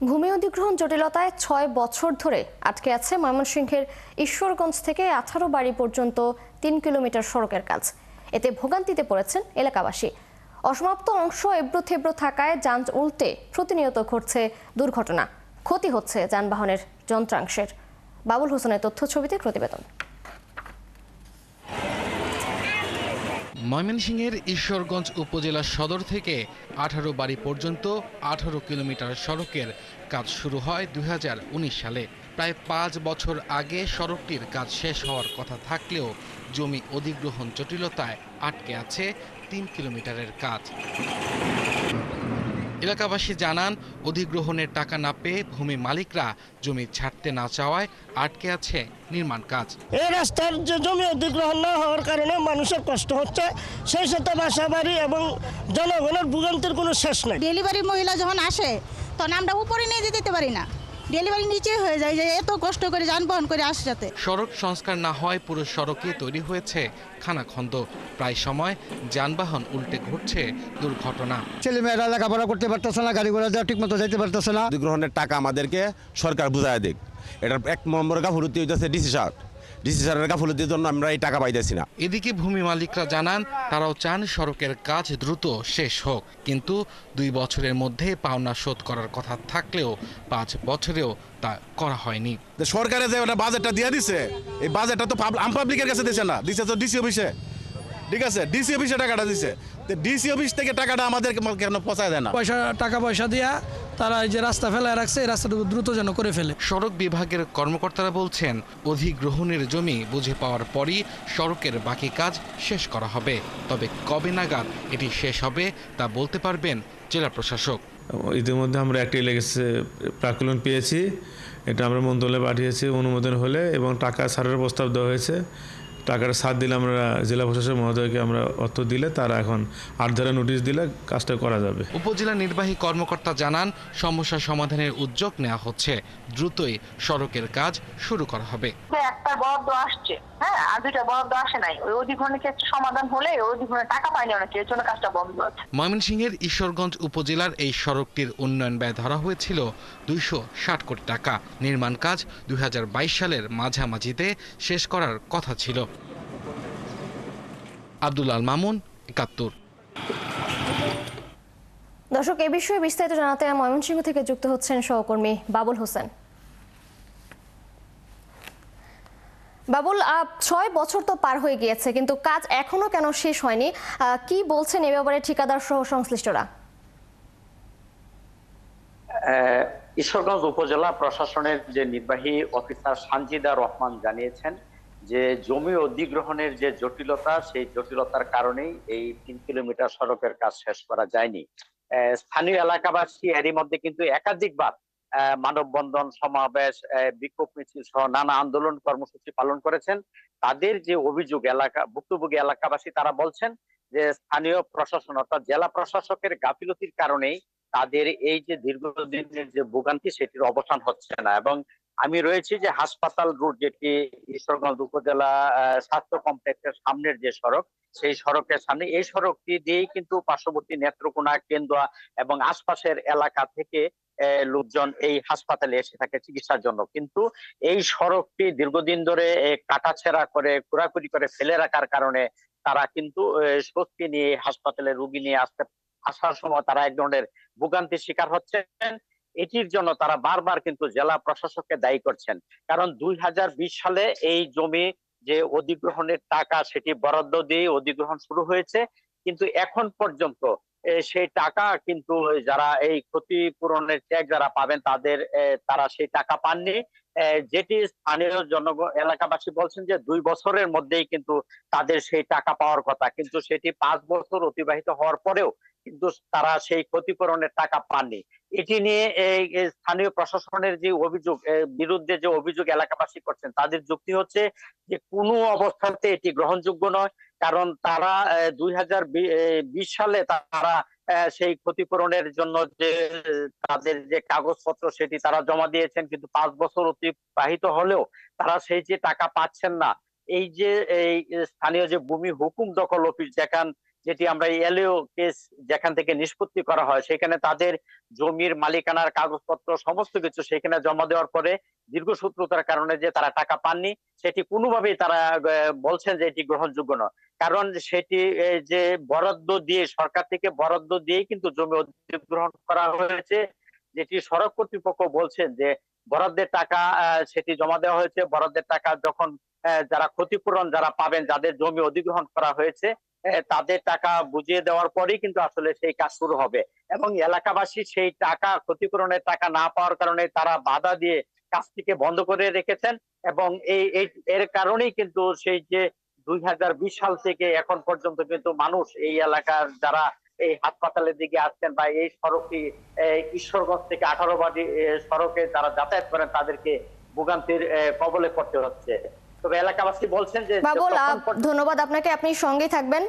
ভূমি অধিগ্রহণ জটিলতায় ৬ বছর ধরে আটকে আছে ময়মনসিংহের ঈশ্বরগঞ্জ থেকে ১৮ বাড়ি পর্যন্ত ৩ কিলোমিটার সড়কের কাজ। এতে ভোগান্তিতে পড়েছেন এলাকাবাসী। অসমাপ্ত অংশ এবড়ো থেবড়ো থাকায় যান উল্টে প্রতিনিয়ত ঘটছে দুর্ঘটনা, ক্ষতি হচ্ছে যানবাহনের যন্ত্রাংশের। বাবুল হোসেনের তথ্য ছবিতে প্রতিবেদন। ময়মনসিংহের ঈশ্বরগঞ্জ উপজেলা সদর থেকে ১৮ বাড়ি পর্যন্ত ১৮ কিলোমিটার সড়কের কাজ শুরু হয় ২০১৯ সালে। প্রায় ৫ বছর আগে সড়কটির কাজ শেষ হওয়ার কথা থাকলেও জমি অধিগ্রহণ জটিলতায় আটকে আছে ৩ কিলোমিটারের কাজ। এলাকাবাসী জানান, অধিগ্রহণের টাকা না পেয়ে ভূমি মালিকরা জমি ছাড়তে না চাওয়ায় আটকে আছে নির্মাণ কাজ। এই রাস্তার যে জমি অধিগ্রহণ না হওয়ার কারণে মানুষের কষ্ট হচ্ছে, সেই সাথে বাসা বাড়ি এবং জনগণের ভোগান্তির কোনো শেষ নেই। ডেলিভারি মহিলা যখন আসে তখন আমরা উপরে নিয়ে যেতে পারি না, ডেলিভারি নিচে হয়ে যায়, যে এত কষ্ট করে যানবাহন করে আসতে। সড়ক সংস্কার না হয় পুরো সড়কে তৈরি হয়েছে খানাখন্দ। প্রায় সময় যানবাহন উল্টে ঘটছে দুর্ঘটনা। ছেলেমেয়েরা লেখাপড়া করতে পারতেছে না, গাড়ি ঘোড়া ঠিক মতো যাইতে পারতেছে না। অধিগ্রহণের টাকা আমাদেরকে সরকার বুঝায় দিক। এটার এক নম্বর গাফলতি হইতেছে ডিসি স্যারের গাফলতির জন্য আমরা এই টাকা পাইতেছি না। এদিকে ভূমি মালিকরা জানান, তারাও চান সড়কের কাজ দ্রুত শেষ হোক, কিন্তু ২ বছরের মধ্যে পাওনা শোধ করার কথা থাকলেও ৫ বছরেও তা করা হয়নি। সরকারে যে ওটা বাজেটটা দিয়ে দিছে, এই বাজেটটা তো আম পাবলিকের কাছে দিছে না, দিছে তো ডিসি অফিসে। ঠিক আছে, ডিসি অফিসে টাকাটা দিছে, ডিসি অফিস থেকে টাকাটা আমাদের কেন পৌঁছায় দেয় না? টাকা পয়সা দিয়া তারা এই যে রাস্তা ফেলায় রাখছে, এই রাস্তাটুকু দ্রুত যেন করে ফেলে। সড়ক বিভাগের কর্মকর্তারা বলছেন, অধিগ্রহণের জমি বুঝে পাওয়ার পরই সড়কের বাকি কাজ শেষ করা হবে। তবে কবে নাগাদ এটি শেষ হবে তা বলতে পারবেন জেলা প্রশাসক। ইতিমধ্যে আমরা একটি লেগেছে প্রাক্কলন পেয়েছি, এটা আমরা মন্ত্রণালয়ে পাঠিয়েছি অনুমোদন হলে, এবং টাকা ছাড়ের প্রস্তাব দেওয়া হয়েছে। টাকার ছাড় দিলে আমরা জেলা প্রশাসক মহোদয়কে আমরা অর্থ দিলে তারা এখন ৮ ধারা নোটিশ দিলে কাজটা করা যাবে। উপজেলা নির্বাহী কর্মকর্তা জানান, সমস্যা সমাধানের উদ্যোগ নেওয়া হচ্ছে, দ্রুতই সড়কের কাজ শুরু করা হবে। একটা বরাদ্দ আসছে, হ্যাঁ, আর ২টা বরাদ্দ আসে নাই। ওই অধিগ্রহণের ক্ষেত্রে সমাধান হলে ওই অধিগ্রহণের টাকা পায়নি অনেকে, এর জন্য কাজটা বন্ধ আছে। ময়মনসিংহের ঈশ্বরগঞ্জ উপজেলার এই সড়কটির উন্নয়ন ব্যয় ধরা হয়েছিল ২৬০ কোটি টাকা। নির্মাণ কাজ ২০২২ সালের মাঝামাঝিতে শেষ করার কথা ছিল। আব্দুল আল মামুন, ৭১। দর্শক, এ বিষয়ে বিস্তারিত জানাতে ময়মনসিংহ থেকে যুক্ত হচ্ছেন সহকর্মী বাবুল হোসেন। বাবুল, ৬ বছর তো পার হয়ে গিয়েছে, কিন্তু কাজ এখনো কেন শেষ হয়নি? কি বলছেন এ ব্যাপারে ঠিকাদার সহ সংশ্লিষ্টরা? ঈশ্বরগঞ্জ উপজেলা প্রশাসনের যে নির্বাহী অফিসার সানজিদা রহমান জানিয়েছেন যে জমি অধিগ্রহণের যে জটিলতা, সেই জটিলতার কারণেই এই ৩ কিলোমিটার সড়কের কাজ শেষ করা যায়নি। স্থানীয় এলাকাবাসী এরই মধ্যে কিন্তু একাধিকবার মানববন্ধন, সমাবেশ, বিক্ষোভ মিছিল সহ নানা আন্দোলন কর্মসূচি পালন করেছেন। তাদের যে অভিযোগ, ভুক্তভোগী এলাকাবাসী তারা বলছেন যে স্থানীয় প্রশাসন অর্থাৎ জেলা প্রশাসকের গাফিলতির কারণেই তাদের এই যে দীর্ঘদিনের যে ভোগান্তি সেটির অবসান হচ্ছে না। এবং আমি রয়েছি যে হাসপাতাল রোড, যেটি ঈশ্বরগঞ্জ উপজেলা স্বাস্থ্য কমপ্লেক্সের সামনের যে সড়ক, সেই সড়কের সামনে। এই সড়কটি দিয়েই কিন্তু পার্শ্ববর্তী নেত্রকোনা, কেন্দুয়া এবং আশপাশের এলাকা থেকে লোকজন এই হাসপাতালে এসে থাকে চিকিৎসার জন্য। কিন্তু এই সড়কটি দীর্ঘদিন ধরে কাটাছেঁড়া করে, খোঁড়াখুড়ি করে ফেলে রাখার কারণে তারা কিন্তু স্বস্তি নিয়ে হাসপাতালে রোগী নিয়ে আসার সময় তারা এক ধরনের ভোগান্তির শিকার হচ্ছেন। এটির জন্য তারা বারবার কিন্তু জেলা প্রশাসককে দায়ী করছেন। কারণ ২০২০ সালে এই জমি যে অধিগ্রহণের টাকা, সেটি বরাদ্দ দিয়ে অধিগ্রহণ শুরু হয়েছে, কিন্তু এখন পর্যন্ত সেই টাকা কিন্তু যারা এই ক্ষতিপূরণের চেক যারা পাবেন তারা সেই টাকা পাননি। যেটি স্থানীয় জনগণ, এলাকাবাসী বলছেন যে ২ বছরের মধ্যেই কিন্তু তাদের সেই টাকা পাওয়ার কথা, কিন্তু সেটি ৫ বছর অতিবাহিত হওয়ার পরেও কিন্তু তারা সেই ক্ষতিপূরণের টাকা পাননি। এটি নিয়ে এই স্থানীয় প্রশাসনের যে অভিযোগ, বিরুদ্ধে যে অভিযোগ এলাকাবাসী করছেন, তাদের যুক্তি হচ্ছে যে কোনো অবস্থাতে এটি গ্রহণযোগ্য নয়। কারণ তারা ২০২০ সালে তারা সেই ক্ষতিপূরণের জন্য যে তাদের যে কাগজপত্র সেটি তারা জমা দিয়েছেন, কিন্তু ৫ বছর অতিবাহিত হলেও তারা সেই যে টাকা পাচ্ছেন না। এই যে এই স্থানীয় যে ভূমি হুকুম দখল অফিস, যেটি আমরা এলইও কেস যেখান থেকে নিষ্পত্তি করা হয়, সেখানে তাদের জমির মালিকানার কাগজপত্র সমস্ত কিছু সেখানে জমা দেওয়ার পরে দীর্ঘসূত্রতার কারণে যে তারা টাকা পাননি, সেটি কোনোভাবেই তারা বলছেন যে এটি গ্রহণযোগ্য নয়। কারণ সেটি যে বরাদ্দ দিয়ে, সরকার থেকে বরাদ্দ দিয়ে কিন্তু জমি অধিগ্রহণ করা হয়েছে, যেটি সড়ক কর্তৃপক্ষ বলছেন যে বরাদ্দের টাকা সেটি জমা দেওয়া হয়েছে। বরাদ্দের টাকা যখন যারা ক্ষতিপূরণ যারা পাবেন, যাদের জমি অধিগ্রহণ করা হয়েছে, তাদের টাকা বুঝিয়ে দেওয়ার পরেই কিন্তু আসলে সেই কাজ শুরু হবে। এবং এলাকাবাসী সেই টাকা, ক্ষতিপূরণের টাকা না পাওয়ার কারণে তারা বাধা দিয়ে কাজটিকে বন্ধ করে রেখেছেন। এবং এর কারণেই কিন্তু সেই যে 2020 সাল থেকে এখন পর্যন্ত কিন্তু মানুষ এই এলাকার যারা এই হাসপাতালের দিকে আসছেন বা এই সড়কটি ঈশ্বরগঞ্জ থেকে 18 বাড়ি সড়কে যারা যাতায়াত করেন, তাদেরকে ভোগান্তির কবলে পড়তে হচ্ছে। তবে এলাকাবাসী বলছেন যে বাবুল, ধন্যবাদ আপনাকে, আপনি সঙ্গে থাকবেন।